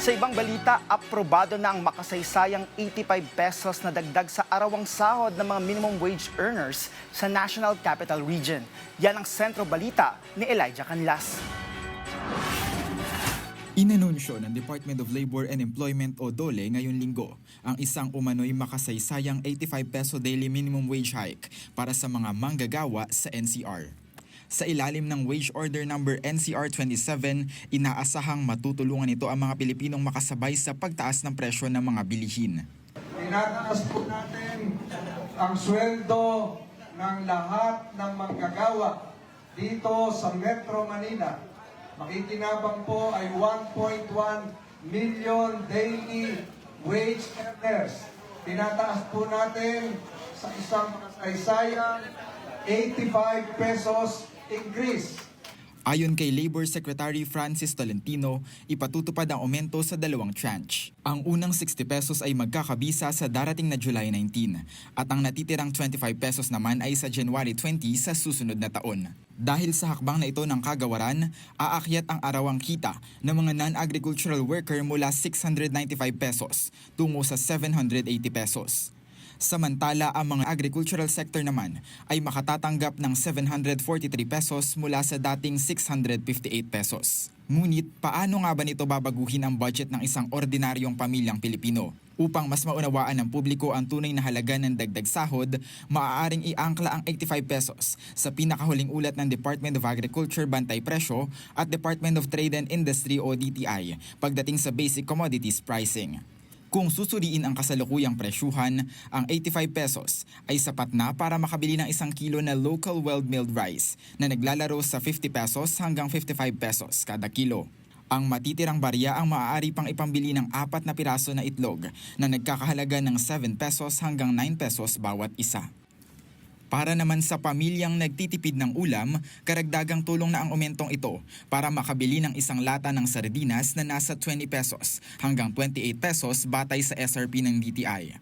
Sa ibang balita, aprobado na ang makasaysayang 85 pesos na dagdag sa arawang sahod ng mga minimum wage earners sa National Capital Region. Yan ang sentro balita ni Elijah Canlas. Inanunsyo ng Department of Labor and Employment o DOLE ngayon linggo ang isang umano'y makasaysayang 85 peso daily minimum wage hike para sa mga manggagawa sa NCR. Sa ilalim ng Wage Order Number NCR 27, inaasahang matutulungan ito ang mga Pilipinong makasabay sa pagtaas ng presyo ng mga bilihin. Tinataas po natin ang sweldo ng lahat ng manggagawa dito sa Metro Manila. Makikinabang po ay 1.1 million daily wage earners. Tinataas po natin sa isang makasaysayang 85 pesos increase. Ayon kay Labor Secretary Francis Tolentino, ipatutupad ang aumento sa dalawang tranche. Ang unang 60 pesos ay magkakabisa sa darating na July 19 at ang natitirang 25 pesos naman ay sa January 20 sa susunod na taon. Dahil sa hakbang na ito ng kagawaran, aakyat ang arawang kita ng mga non-agricultural worker mula 695 pesos tungo sa 780 pesos. Samantala, ang mga agricultural sector naman ay makatatanggap ng 743 pesos mula sa dating 658 pesos. Ngunit paano nga ba nito babaguhin ang budget ng isang ordinaryong pamilyang Pilipino? Upang mas maunawaan ng publiko ang tunay na halaga ng dagdag sahod, maaaring iangkla ang 85 pesos sa pinakahuling ulat ng Department of Agriculture Bantay Presyo at Department of Trade and Industry o DTI pagdating sa basic commodities pricing. Kung susuriin ang kasalukuyang presyuhan, ang 85 pesos ay sapat na para makabili ng 1 kilo na local well-milled rice na naglalaro sa 50 pesos hanggang 55 pesos kada kilo. Ang matitirang barya ang maaari pang ipambili ng 4 na piraso na itlog na nagkakahalaga ng 7 pesos hanggang 9 pesos bawat isa. Para naman sa pamilyang nagtitipid ng ulam, karagdagang tulong na ang aumentong ito para makabili ng isang lata ng sardinas na nasa 20 pesos hanggang 28 pesos batay sa SRP ng DTI.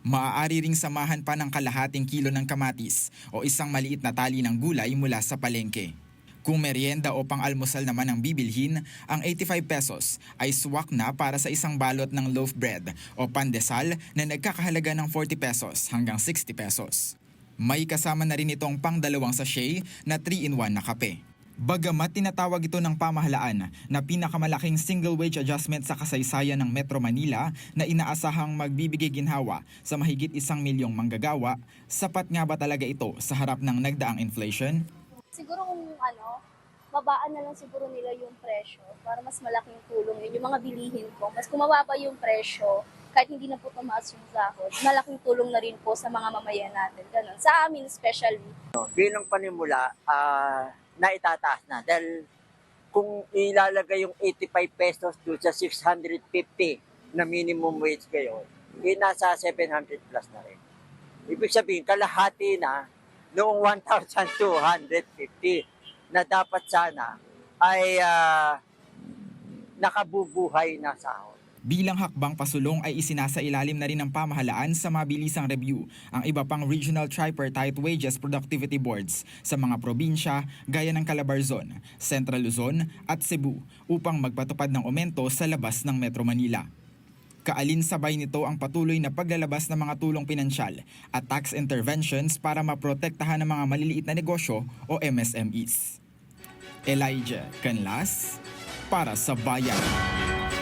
Maaari ring samahan pa ng kalahating kilo ng kamatis o isang maliit na tali ng gulay mula sa palengke. Kung merienda o pang-almusal naman ang bibilhin, ang 85 pesos ay swak na para sa isang balot ng loaf bread o pandesal na nagkakahalaga ng 40 pesos hanggang 60 pesos. May kasama na rin itong pang-2 sachet na 3-in-1 na kape. Bagamat tinatawag ito ng pamahalaan na pinakamalaking single wage adjustment sa kasaysayan ng Metro Manila na inaasahang magbibigay ginhawa sa mahigit 1 milyong manggagawa, sapat nga ba talaga ito sa harap ng nagdaang inflation? Siguro kung babaan na lang siguro nila yung presyo para mas malaking tulong yun. Yung mga bilihin ko, mas kumababa yung presyo, kahit hindi na po tumaas yung sahod, malaking tulong na rin po sa mga mamayan natin. Ganun. Sa amin especially. Bilang panimula, na itataas na. Dahil kung ilalagay yung 85 pesos doon sa 650 na minimum wage ngayon, nasa 700 plus na rin. Ibig sabihin, kalahati na noong 1,250 na dapat sana ay nakabubuhay na sahod. Bilang hakbang pasulong ay isinasailalim na rin ng pamahalaan sa mabilisang review ang iba pang Regional Tripartite Wages Productivity Boards sa mga probinsya gaya ng Calabarzon, Central Luzon at Cebu upang magpatupad ng aumento sa labas ng Metro Manila. Kaalinsabay nito ang patuloy na paglalabas ng mga tulong pinansyal at tax interventions para maprotektahan ng mga maliliit na negosyo o MSMEs. Elijah Canlas para sa Bayan.